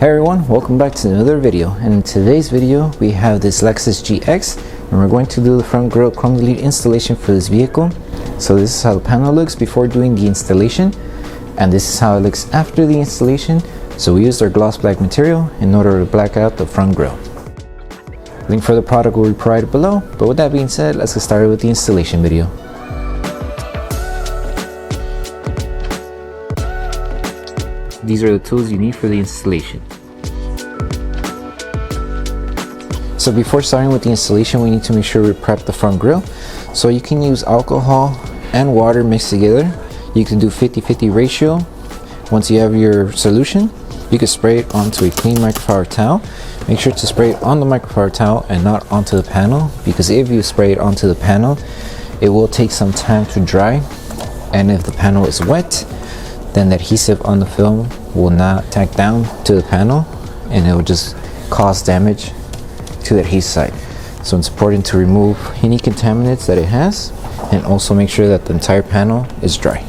Hey everyone, welcome back to another video, and in today's video we have this Lexus GX and we're going to do the front grille chrome delete installation for this vehicle. So this is how the panel looks before doing the installation, and this is how it looks after the installation. So we used our gloss black material in order to black out the front grille. Link for the product will be provided below, but with that being said, let's get started with the installation video. These are the tools you need for the installation. So before starting with the installation, we need to make sure we prep the front grille. So you can use alcohol and water mixed together. You can do 50-50 ratio. Once you have your solution, you can spray it onto a clean microfiber towel. Make sure to spray it on the microfiber towel and not onto the panel, because if you spray it onto the panel, it will take some time to dry, and if the panel is wet, then the adhesive on the film will not tack down to the panel and it will just cause damage to the adhesive side. So it's important to remove any contaminants that it has and also make sure that the entire panel is dry.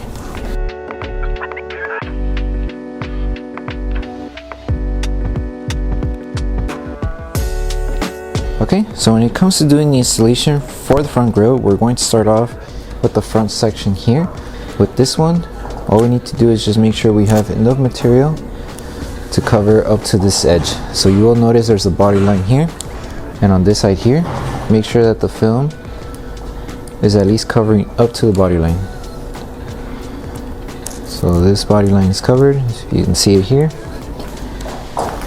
Okay, so when it comes to doing the installation for the front grille, we're going to start off with the front section here. With this one, all we need to do is just make sure we have enough material to cover up to this edge. So you will notice there's a body line here, and on this side here, make sure that the film is at least covering up to the body line. So this body line is covered, you can see it here,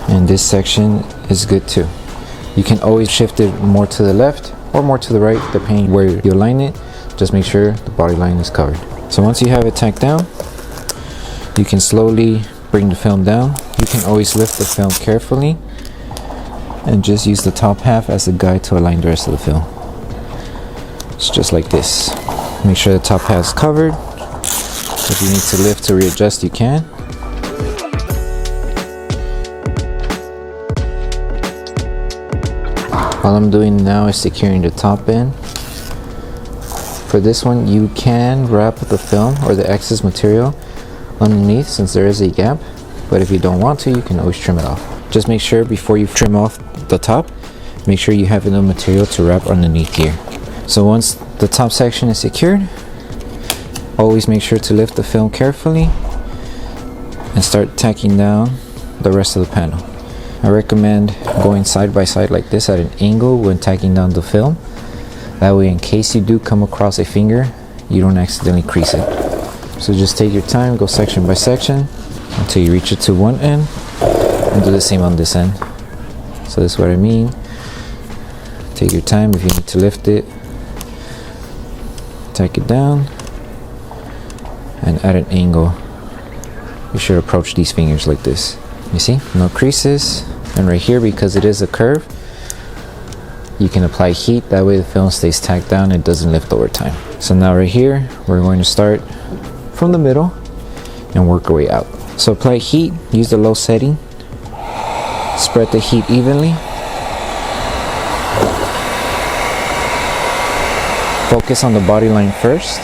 and this section is good too. You can always shift it more to the left or more to the right depending where you align it. Just make sure the body line is covered. So once you have it tacked down, you can slowly bring the film down. You can always lift the film carefully and just use the top half as a guide to align the rest of the film. It's just like this. Make sure the top half is covered. If you need to lift to readjust, you can. All I'm doing now is securing the top end. For this one, you can wrap the film or the excess material underneath since there is a gap, but if you don't want to, you can always trim it off. Just make sure before you trim off the top, make sure you have enough material to wrap underneath here. So once the top section is secured, always make sure to lift the film carefully and start tacking down the rest of the panel. I recommend going side by side like this at an angle when tacking down the film. That way, in case you do come across a finger, you don't accidentally crease it. So just take your time, go section by section until you reach it to one end, and do the same on this end. So that's what I mean. Take your time. If you need to lift it, tack it down, and at an angle, you should approach these fingers like this. You see, no creases. And right here, because it is a curve, you can apply heat. That way the film stays tacked down, it doesn't lift over time. So now right here, we're going to start from the middle and work our way out. So apply heat, use the low setting, spread the heat evenly. Focus on the body line first.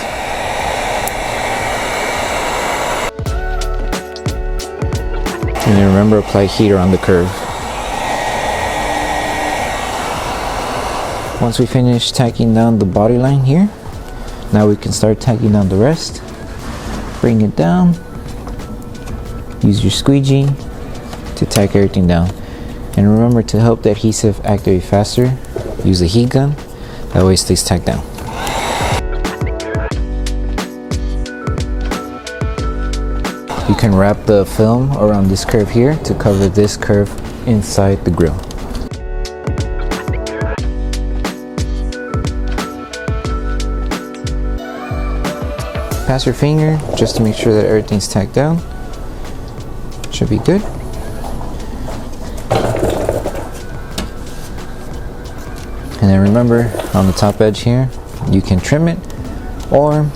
And then remember, apply heat around the curve. Once we finish tacking down the body line here, now we can start tacking down the rest. Bring it down. Use your squeegee to tack everything down. And remember, to help the adhesive activate faster, use a heat gun. That way it stays tacked down. You can wrap the film around this curve here to cover this curve inside the grille. Pass your finger just to make sure that everything's tacked down. Should be good. And then remember, on the top edge here, you can trim it or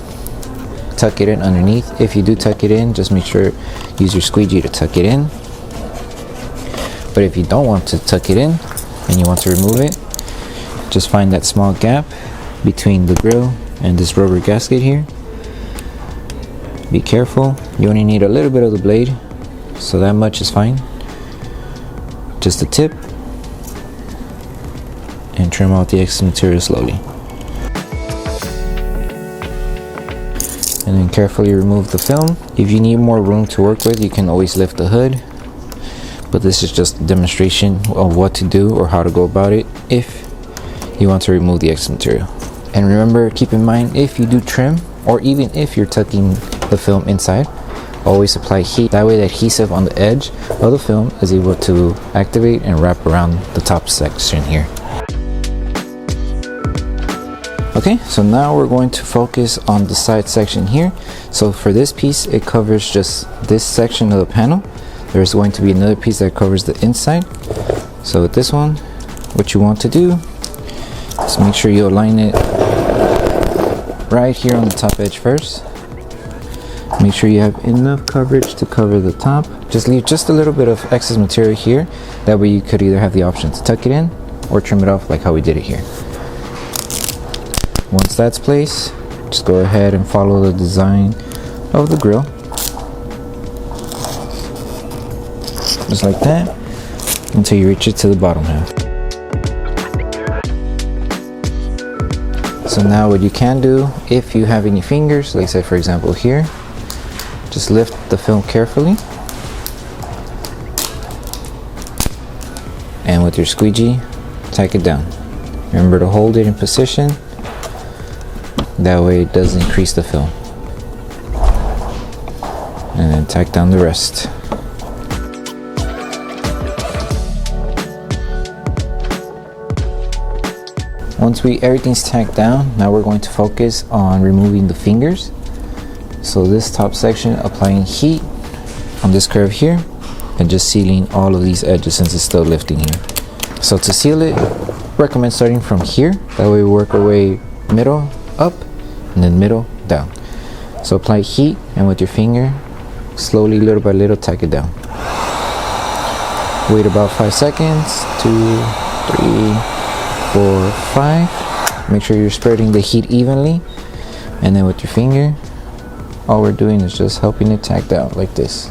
tuck it in underneath. If you do tuck it in, just make sure use your squeegee to tuck it in. But if you don't want to tuck it in and you want to remove it, just find that small gap between the grille and this rubber gasket here. Be careful, you only need a little bit of the blade, so that much is fine. just the tip, and trim out the excess material slowly. And then carefully remove the film. If you need more room to work with, you can always lift the hood, but this is just a demonstration of what to do or how to go about it if you want to remove the excess material. And remember, keep in mind, if you do trim, or even if you're tucking the film inside, always apply heat. That way the adhesive on the edge of the film is able to activate and wrap around the top section here. Okay, so now we're going to focus on the side section here. So for this piece, it covers just this section of the panel. There's going to be another piece that covers the inside. So with this one, what you want to do is make sure you align it right here on the top edge first. Make sure you have enough coverage to cover the top. Just leave just a little bit of excess material here. That way you could either have the option to tuck it in or trim it off like how we did it here. Once that's placed, just go ahead and follow the design of the grill. Just like that, until you reach it to the bottom half. So now what you can do, if you have any fingers, like say for example here, just lift the film carefully, and with your squeegee, tack it down. Remember to hold it in position. That way it does increase the film. And then tack down the rest. Once everything's tacked down, now we're going to focus on removing the fingers. So this top section, applying heat on this curve here, and just sealing all of these edges since it's still lifting here. So to seal it, recommend starting from here. That way we work our way middle up and then middle down. So apply heat, and with your finger, slowly, little by little, tack it down. Wait about 5 seconds, 2, 3, 4, 5. Make sure you're spreading the heat evenly, and then with your finger, all we're doing is just helping it tack down like this.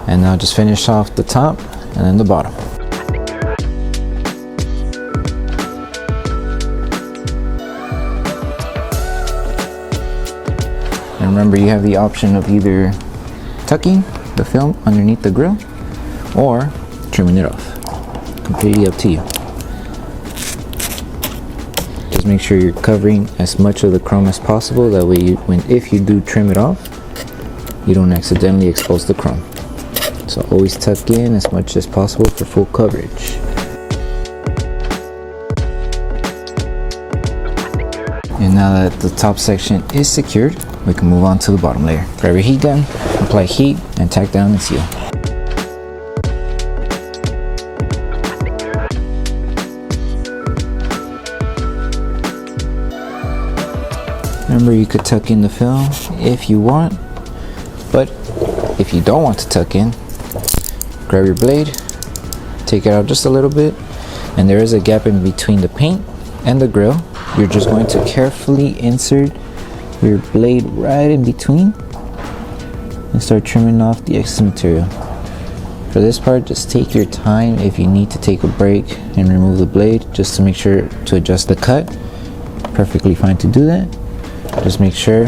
And now just finish off the top and then the bottom. And remember, you have the option of either tucking the film underneath the grill or trimming it off. Completely up to you. Just make sure you're covering as much of the chrome as possible. That way, if you do trim it off, you don't accidentally expose the chrome. So always tuck in as much as possible for full coverage. And now that the top section is secured, we can move on to the bottom layer. Grab your heat gun, apply heat, and tack down and seal. Remember, you could tuck in the film if you want, but if you don't want to tuck in, grab your blade, take it out just a little bit, and there is a gap in between the paint and the grill. You're just going to carefully insert your blade right in between and start trimming off the excess material. For this part, just take your time. If you need to take a break and remove the blade just to make sure to adjust the cut, perfectly fine to do that. Just make sure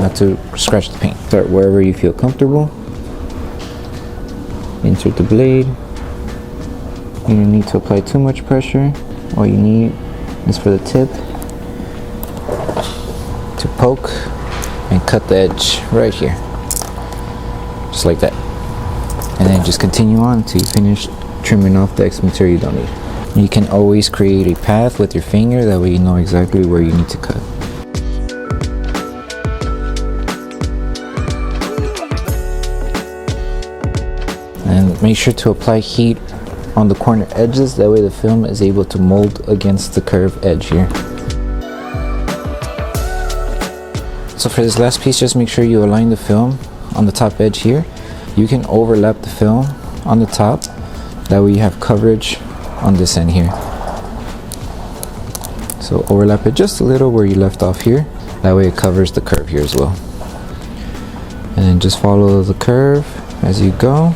not to scratch the paint. Start wherever you feel comfortable. Insert the blade. You don't need to apply too much pressure. All you need is for the tip to poke and cut the edge right here, just like that. And then just continue on until you finish trimming off the excess material you don't need. You can always create a path with your finger, that way you know exactly where you need to cut. And make sure to apply heat on the corner edges, that way the film is able to mold against the curved edge here. So for this last piece, just make sure you align the film on the top edge here. You can overlap the film on the top, that way you have coverage on this end here. So overlap it just a little where you left off here, that way it covers the curve here as well. And then just follow the curve as you go.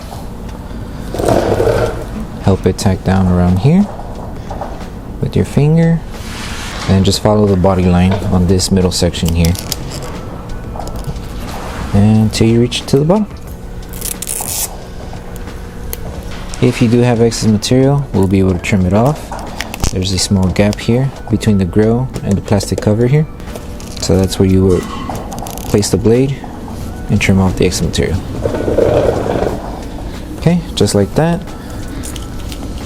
Help it tack down around here with your finger, and just follow the body line on this middle section here until you reach to the bottom. If you do have excess material, we'll be able to trim it off. There's a small gap here between the grill and the plastic cover here, so that's where you would place the blade and trim off the excess material. Okay, just like that.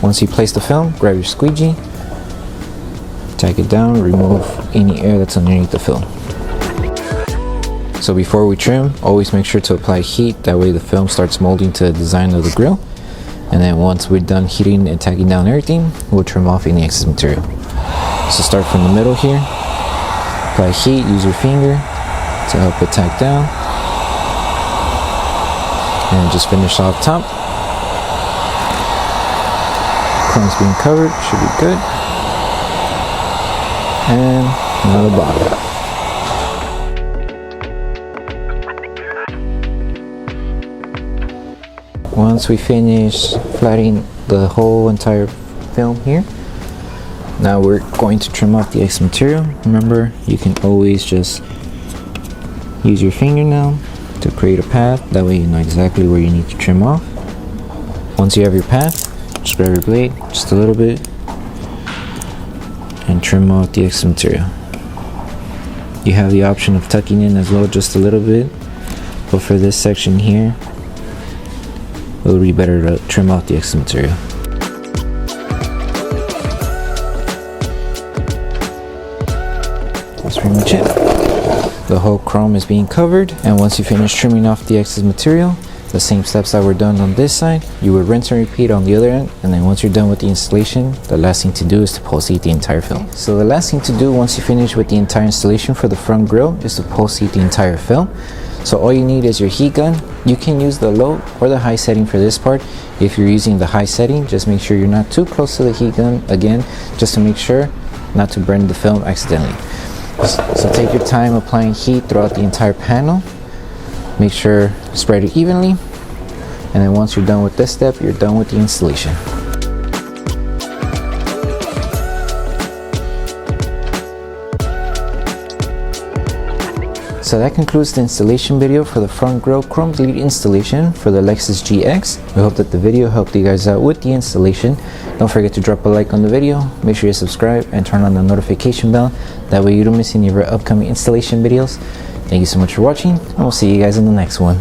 Once you place the film, grab your squeegee, tack it down, remove any air that's underneath the film. So before we trim, always make sure to apply heat, that way the film starts molding to the design of the grill. And then once we're done heating and tacking down everything, we'll trim off any excess material. So start from the middle here, apply heat, use your finger to help it tack down, and just finish off top. Chrome's being covered, should be good. And now the bottom. Once we finish flattening the whole entire film here, now we're going to trim off the excess material. Remember, you can always just use your fingernail to create a path, that way you know exactly where you need to trim off. Once you have your path, just grab your blade just a little bit and trim off the excess material. You have the option of tucking in as well, just a little bit, but for this section here, it would be better to trim off the excess material. That's pretty much it. The whole chrome is being covered, and once you finish trimming off the excess material, the same steps that were done on this side, you would rinse and repeat on the other end, and then once you're done with the installation, the last thing to do is to pulse heat the entire film. So the last thing to do once you finish with the entire installation for the front grille is to pulse heat the entire film. So all you need is your heat gun. You can use the low or the high setting for this part. If you're using the high setting, just make sure you're not too close to the heat gun, again, just to make sure not to burn the film accidentally. So take your time applying heat throughout the entire panel. Make sure to spread it evenly, and then once you're done with this step, you're done with the installation. So that concludes the installation video for the front grille chrome delete installation for the Lexus GX. We hope that the video helped you guys out with the installation. Don't forget to drop a like on the video, make sure you subscribe and turn on the notification bell. That way you don't miss any of our upcoming installation videos. Thank you so much for watching, and we'll see you guys in the next one.